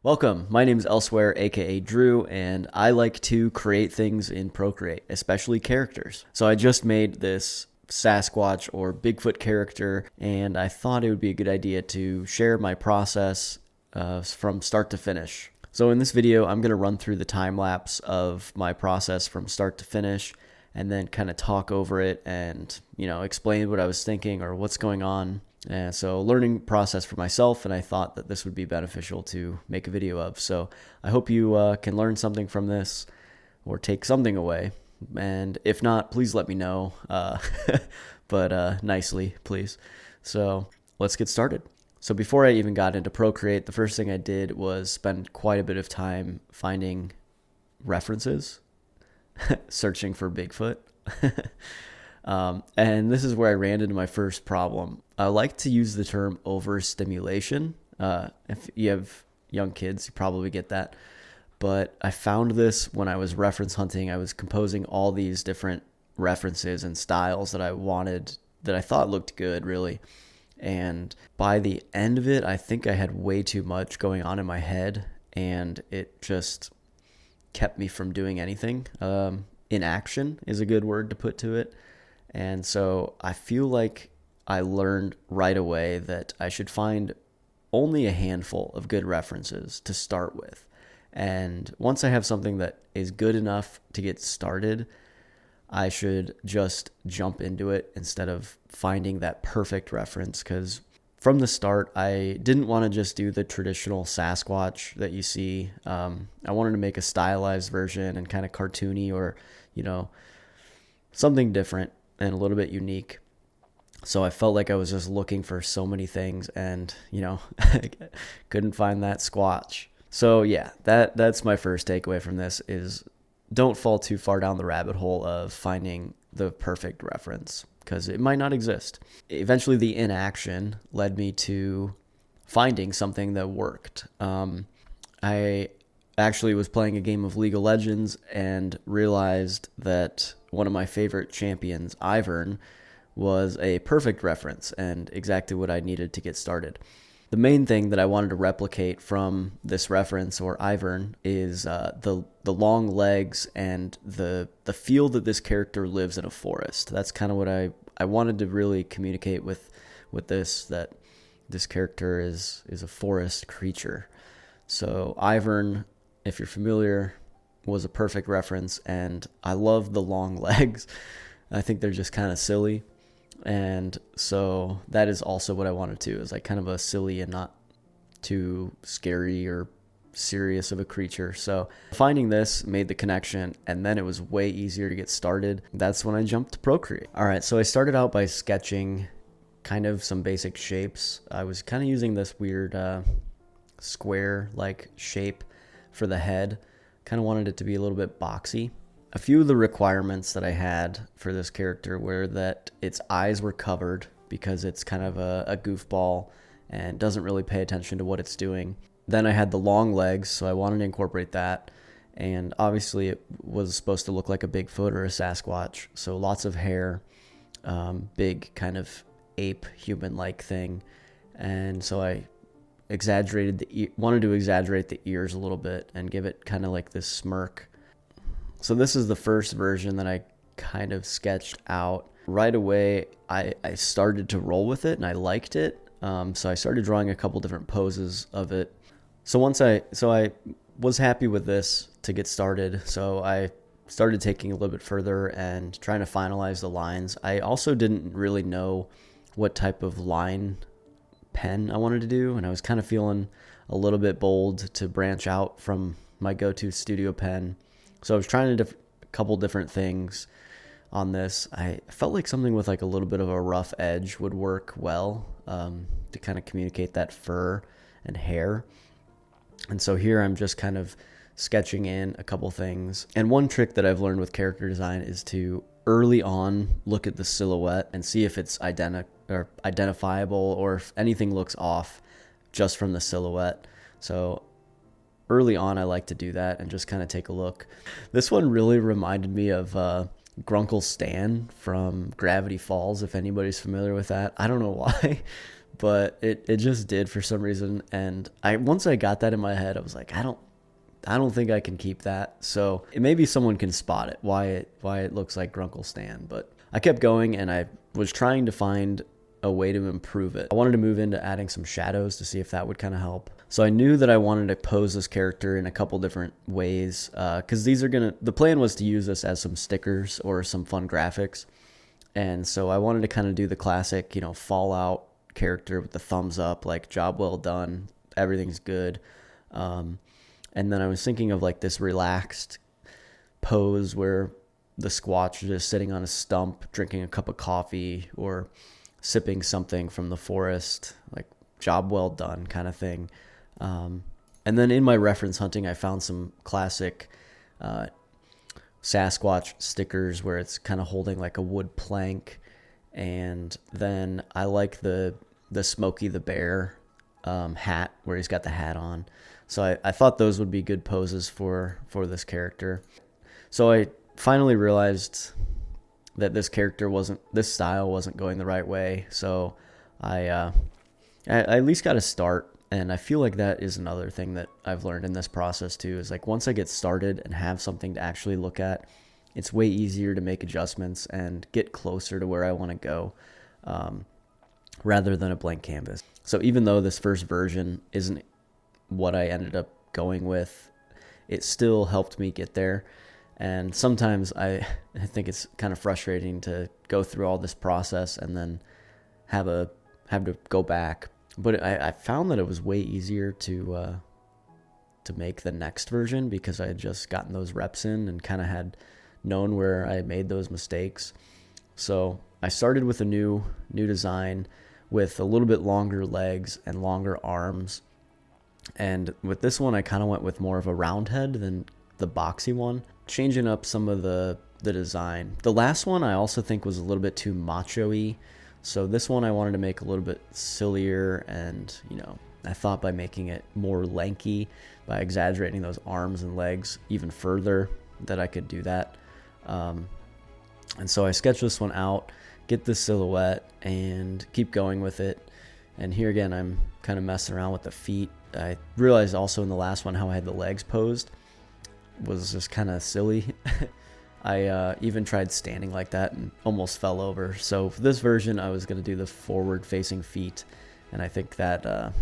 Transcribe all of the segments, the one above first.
Welcome, my name is Elsewhere, aka Drew, and I like to create things in Procreate, especially characters. So I just made this Sasquatch or Bigfoot character, and I thought it would be a good idea to share my process from start to finish. So in this video, I'm going to run through the time lapse of my process from start to finish, and then kind of talk over it and, explain what I was thinking or what's going on. And so learning process for myself, and I thought that this would be beneficial to make a video of. So I hope you can learn something from this or take something away. And if not, please let me know, but nicely, please. So let's get started. So before I even got into Procreate, the first thing I did was spend quite a bit of time finding references, searching for Bigfoot. And this is where I ran into my first problem. I like to use the term overstimulation. If you have young kids, you probably get that. But I found this when I was reference hunting. I was composing all these different references and styles that I wanted, that I thought looked good, really. And by the end of it, I think I had way too much going on in my head, and it just kept me from doing anything. Inaction is a good word to put to it. And so I feel like I learned right away that I should find only a handful of good references to start with. And once I have something that is good enough to get started, I should just jump into it instead of finding that perfect reference. Because from the start, I didn't want to just do the traditional Sasquatch that you see. I wanted to make a stylized version and kind of cartoony, or, something different and a little bit unique. So I felt like I was just looking for so many things and, couldn't find that squatch. So yeah, that's my first takeaway from this is don't fall too far down the rabbit hole of finding the perfect reference, because it might not exist. Eventually the inaction led me to finding something that worked. I actually was playing a game of League of Legends and realized that one of my favorite champions, Ivern, was a perfect reference and exactly what I needed to get started. The main thing that I wanted to replicate from this reference, or Ivern, is the long legs and the feel that this character lives in a forest. That's kind of what I wanted to really communicate with this, that this character is a forest creature. So Ivern, if you're familiar, was a perfect reference, and I love the long legs. I think they're just kind of silly. And so that is also what I wanted to, is like kind of a silly and not too scary or serious of a creature. So finding this made the connection, and then it was way easier to get started. That's when I jumped to Procreate. All right, so I started out by sketching kind of some basic shapes. I was kind of using this weird square-like shape for the head. Kind of wanted it to be a little bit boxy. A few of the requirements that I had for this character were that its eyes were covered, because it's kind of a goofball and doesn't really pay attention to what it's doing. Then I had the long legs, so I wanted to incorporate that. And obviously it was supposed to look like a Bigfoot or a Sasquatch. So lots of hair, big kind of ape human-like thing. And so I wanted to exaggerate the ears a little bit and give it kind of like this smirk. So this is the first version that I kind of sketched out. Right away, I started to roll with it, and I liked it. So I started drawing a couple different poses of it. So I was happy with this to get started. So I started taking a little bit further and trying to finalize the lines. I also didn't really know what type of line pen I wanted to do, and I was kind of feeling a little bit bold to branch out from my go-to studio pen. So I was trying a couple different things on this. I felt like something with like a little bit of a rough edge would work well, to kind of communicate that fur and hair. And so here I'm just kind of sketching in a couple things. And one trick that I've learned with character design is to early on look at the silhouette and see if it's identifiable, or if anything looks off just from the silhouette. So early on, I like to do that and just kind of take a look. This one really reminded me of Grunkle Stan from Gravity Falls, if anybody's familiar with that. I don't know why, but it just did for some reason. And once I got that in my head, I was like, I don't think I can keep that. So maybe someone can spot it, why it looks like Grunkle Stan. But I kept going and I was trying to find a way to improve it. I wanted to move into adding some shadows to see if that would kind of help. So I knew that I wanted to pose this character in a couple different ways, because the plan was to use this as some stickers or some fun graphics. And so I wanted to kind of do the classic, Fallout character with the thumbs up, like job well done, everything's good. And then I was thinking of like this relaxed pose where the Squatch is just sitting on a stump, drinking a cup of coffee or sipping something from the forest, like job well done kind of thing. And then in my reference hunting, I found some classic Sasquatch stickers where it's kind of holding like a wood plank. And then I like the Smokey the Bear hat where he's got the hat on. So I thought those would be good poses for this character. So I finally realized that this style wasn't going the right way. So I at least got to start. And I feel like that is another thing that I've learned in this process too, is like once I get started and have something to actually look at, it's way easier to make adjustments and get closer to where I want to go, rather than a blank canvas. So even though this first version isn't what I ended up going with, it still helped me get there. And sometimes I think it's kind of frustrating to go through all this process and then have to go back. But I found that it was way easier to make the next version because I had just gotten those reps in and kind of had known where I had made those mistakes. So I started with a new design with a little bit longer legs and longer arms. And with this one, I kind of went with more of a round head than the boxy one, changing up some of the design. The last one I also think was a little bit too macho-y. So this one I wanted to make a little bit sillier, and I thought by making it more lanky, by exaggerating those arms and legs even further, that I could do that. And so I sketched this one out, get the silhouette, and keep going with it. And here again, I'm kind of messing around with the feet. I realized also in the last one how I had the legs posed was just kind of silly. I even tried standing like that and almost fell over. So for this version, I was going to do the forward-facing feet, and I think that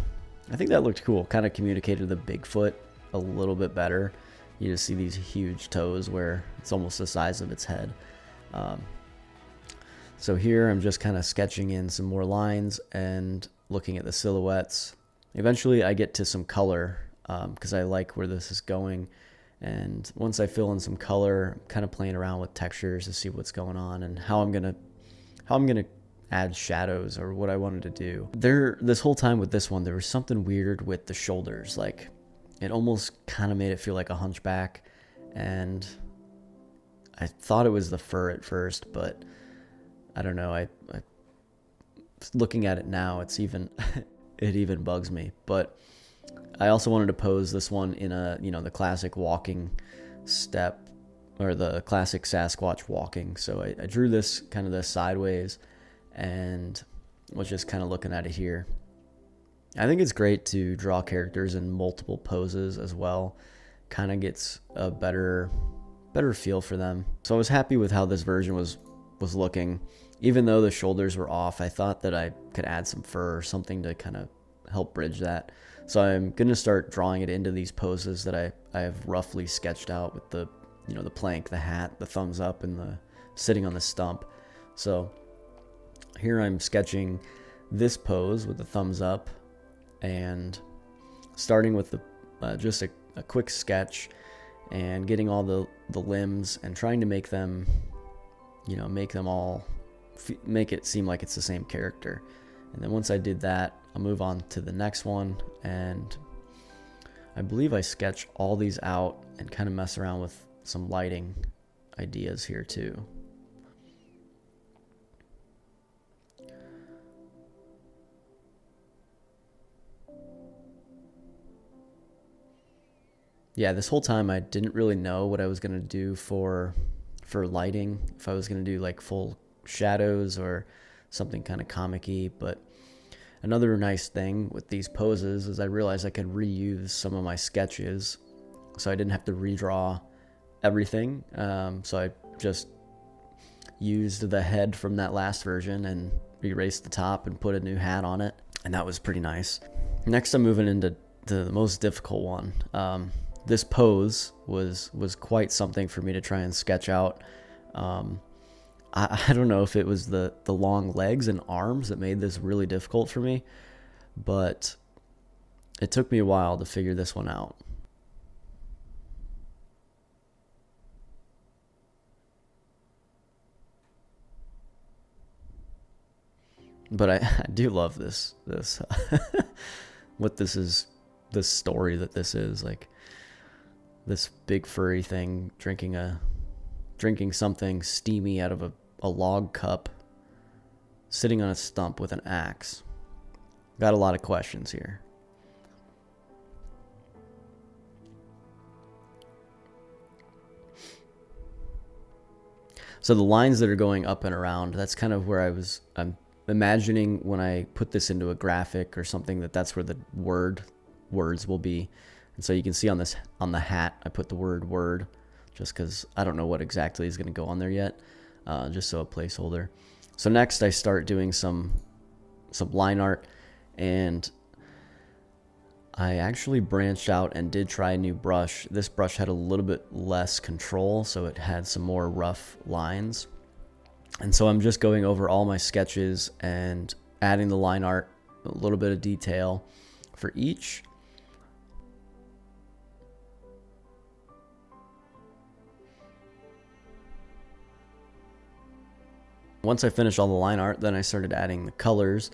looked cool. Kind of communicated the Bigfoot a little bit better. You just see these huge toes where it's almost the size of its head. So here I'm just kind of sketching in some more lines and looking at the silhouettes. Eventually I get to some color because I like where this is going. And once I fill in some color, I'm kind of playing around with textures to see what's going on and how I'm gonna add shadows or what I wanted to do. This whole time with this one, there was something weird with the shoulders. Like it almost kind of made it feel like a hunchback, and I thought it was the fur at first, but I don't know. I looking at it now, it even bugs me. But I also wanted to pose this one in the classic walking step, or the classic Sasquatch walking. So I drew this kind of sideways and was just kind of looking at it here. I think it's great to draw characters in multiple poses as well. Kind of gets a better feel for them. So I was happy with how this version was looking. Even though the shoulders were off, I thought that I could add some fur or something to kind of help bridge that. So I'm going to start drawing it into these poses that I have roughly sketched out with the plank, the hat, the thumbs up, and the sitting on the stump. So here I'm sketching this pose with the thumbs up and starting with just a quick sketch and getting all the limbs and trying to make them make it seem like it's the same character. And then once I did that, I'll move on to the next one, and I believe I sketch all these out and kind of mess around with some lighting ideas here too. Yeah, this whole time I didn't really know what I was going to do for lighting, if I was going to do like full shadows or something kind of comic-y, but Another nice thing with these poses is I realized I could reuse some of my sketches, so I didn't have to redraw everything. So I just used the head from that last version and erased the top and put a new hat on it, and that was pretty nice. Next, I'm moving into the most difficult one. This pose was quite something for me to try and sketch out. I don't know if it was the long legs and arms that made this really difficult for me, but it took me a while to figure this one out. But I do love this what this is, this story that this is, like this big furry thing drinking something steamy out of a log cup, sitting on a stump with an axe. Got a lot of questions here. So the lines that are going up and around, that's kind of where I'm imagining when I put this into a graphic or something, that's where the words will be. And so you can see on the hat, I put the word just because I don't know what exactly is going to go on there yet, just so a placeholder. So next I start doing some line art, and I actually branched out and did try a new brush. This brush had a little bit less control, so it had some more rough lines. And so I'm just going over all my sketches and adding the line art, a little bit of detail for each. Once I finished all the line art, then I started adding the colors,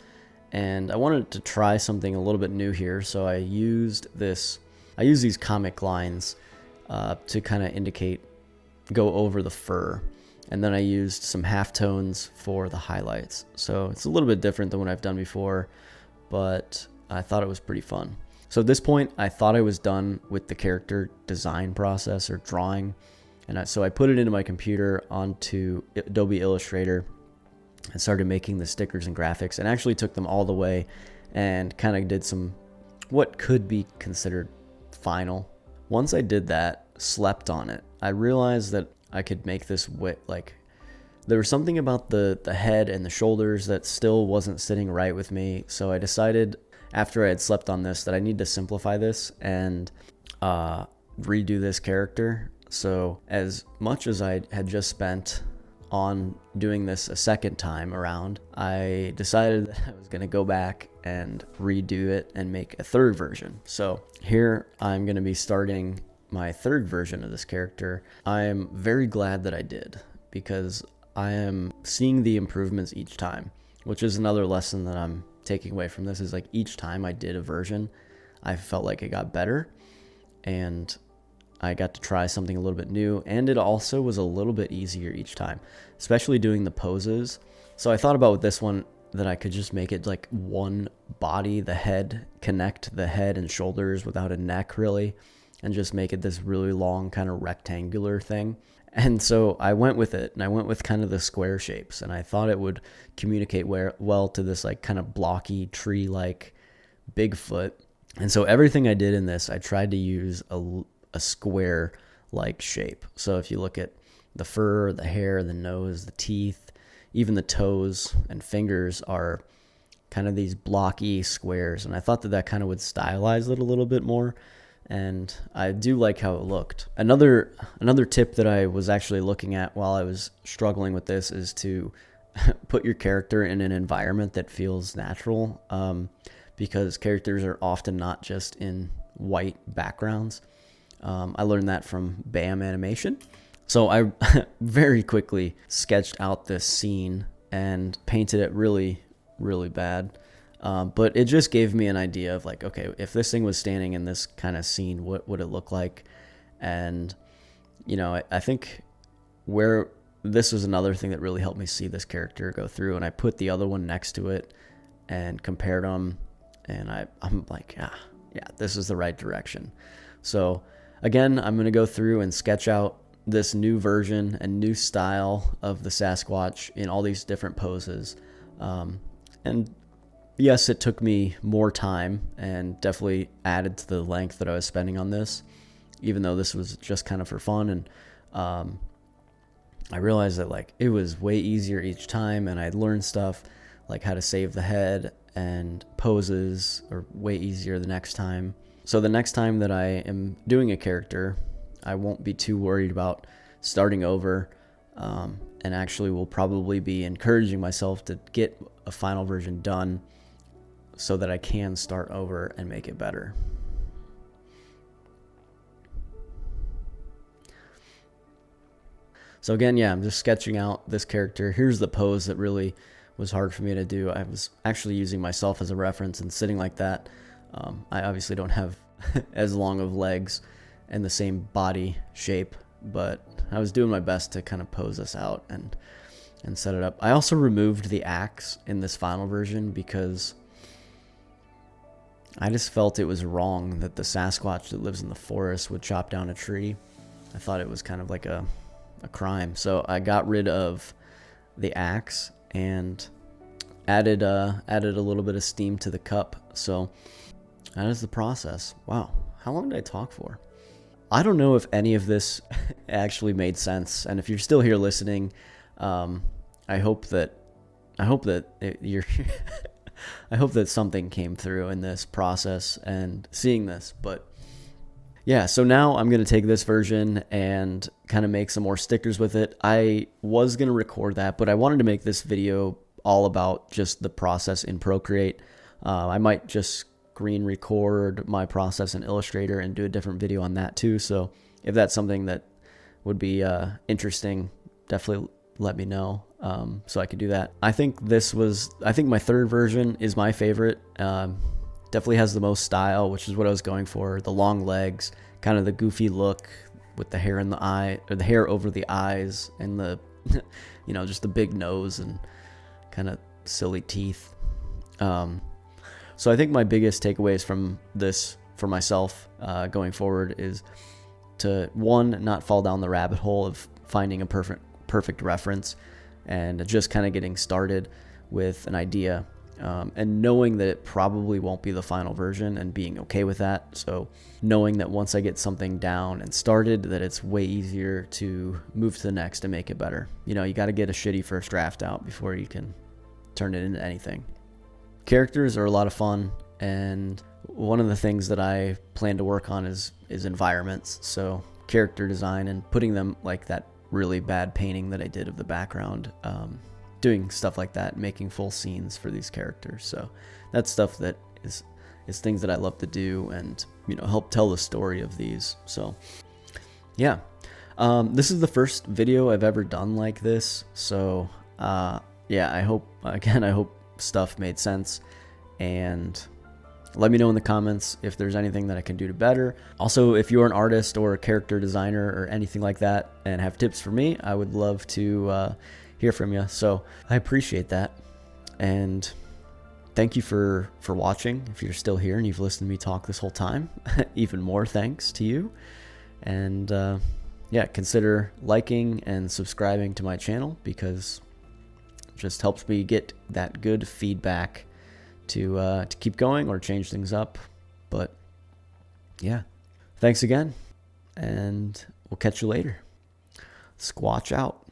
and I wanted to try something a little bit new here. So I used these comic lines to kind of go over the fur. And then I used some halftones for the highlights. So it's a little bit different than what I've done before, but I thought it was pretty fun. So at this point, I thought I was done with the character design process or drawing. And so I put it into my computer onto Adobe Illustrator and started making the stickers and graphics, and actually took them all the way and kind of did some what could be considered final. Once I did that, slept on it, I realized that I could make this there was something about the head and the shoulders that still wasn't sitting right with me. So I decided after I had slept on this that I need to simplify this and redo this character. So as much as I had just spent on doing this a second time around, I decided that I was going to go back and redo it and make a third version. So here I'm going to be starting my third version of this character. I am very glad that I did, because I am seeing the improvements each time, which is another lesson that I'm taking away from this, is like each time I did a version, I felt like it got better, and I got to try something a little bit new, and it also was a little bit easier each time, especially doing the poses. So I thought about with this one that I could just make it like one body, the head, connect the head and shoulders without a neck really, and just make it this really long kind of rectangular thing. And so I went with it, and I went with kind of the square shapes, and I thought it would communicate well to this like kind of blocky tree-like Bigfoot. And so everything I did in this, I tried to use a square-like shape. So if you look at the fur, the hair, the nose, the teeth, even the toes and fingers are kind of these blocky squares. And I thought that kind of would stylize it a little bit more. And I do like how it looked. Another tip that I was actually looking at while I was struggling with this is to put your character in an environment that feels natural, because characters are often not just in white backgrounds. I learned that from BAM animation. So I very quickly sketched out this scene and painted it really, really bad. But it just gave me an idea of like, okay, if this thing was standing in this kind of scene, what would it look like? And, I think where this was another thing that really helped me see this character go through, and I put the other one next to it and compared them, and I'm like, yeah, this is the right direction. So again, I'm going to go through and sketch out this new version and new style of the Sasquatch in all these different poses. And yes, it took me more time and definitely added to the length that I was spending on this, even though this was just kind of for fun. And I realized that like it was way easier each time, and I'd learned stuff like how to save the head, and poses are way easier the next time. So the next time that I am doing a character, I won't be too worried about starting over, and actually will probably be encouraging myself to get a final version done so that I can start over and make it better. So again, yeah, I'm just sketching out this character. Here's the pose that really was hard for me to do. I was actually using myself as a reference and sitting like that. I obviously don't have as long of legs and the same body shape, but I was doing my best to kind of pose this out and set it up. I also removed the axe in this final version because I just felt it was wrong that the Sasquatch that lives in the forest would chop down a tree. I thought it was kind of like a crime. So I got rid of the axe and added a little bit of steam to the cup. So that is the process. Wow, how long did I talk for? I don't know if any of this actually made sense, and if you're still here listening, I hope that you're I hope that something came through in this process and seeing this. But yeah, so now I'm going to take this version and kind of make some more stickers with it. I was going to record that, but I wanted to make this video all about just the process in Procreate. I might just screen record my process in Illustrator and do a different video on that too. So if that's something that would be interesting, definitely let me know, so I could do that. I think my third version is my favorite. Definitely has the most style, which is what I was going for. The long legs, kind of the goofy look with the hair in the eye, or the hair over the eyes, and the, just the big nose and kind of silly teeth. So I think my biggest takeaways from this for myself going forward is to, one, not fall down the rabbit hole of finding a perfect reference, and just kind of getting started with an idea, and knowing that it probably won't be the final version and being okay with that. So knowing that once I get something down and started, that it's way easier to move to the next and make it better. You got to get a shitty first draft out before you can turn it into anything. Characters are a lot of fun, and one of the things that I plan to work on is environments. So character design and putting them like that really bad painting that I did of the background, doing stuff like that, making full scenes for these characters. So that's stuff that is things that I love to do, and help tell the story of these. So yeah, this is the first video I've ever done like this. So yeah, I hope stuff made sense, and let me know in the comments if there's anything that I can do to better. Also, if you're an artist or a character designer or anything like that and have tips for me, I would love to hear from you. So I appreciate that, and thank you for watching. If you're still here and you've listened to me talk this whole time, even more thanks to you. And yeah, consider liking and subscribing to my channel, because just helps me get that good feedback to keep going or change things up. But yeah, thanks again, and we'll catch you later. Squatch out.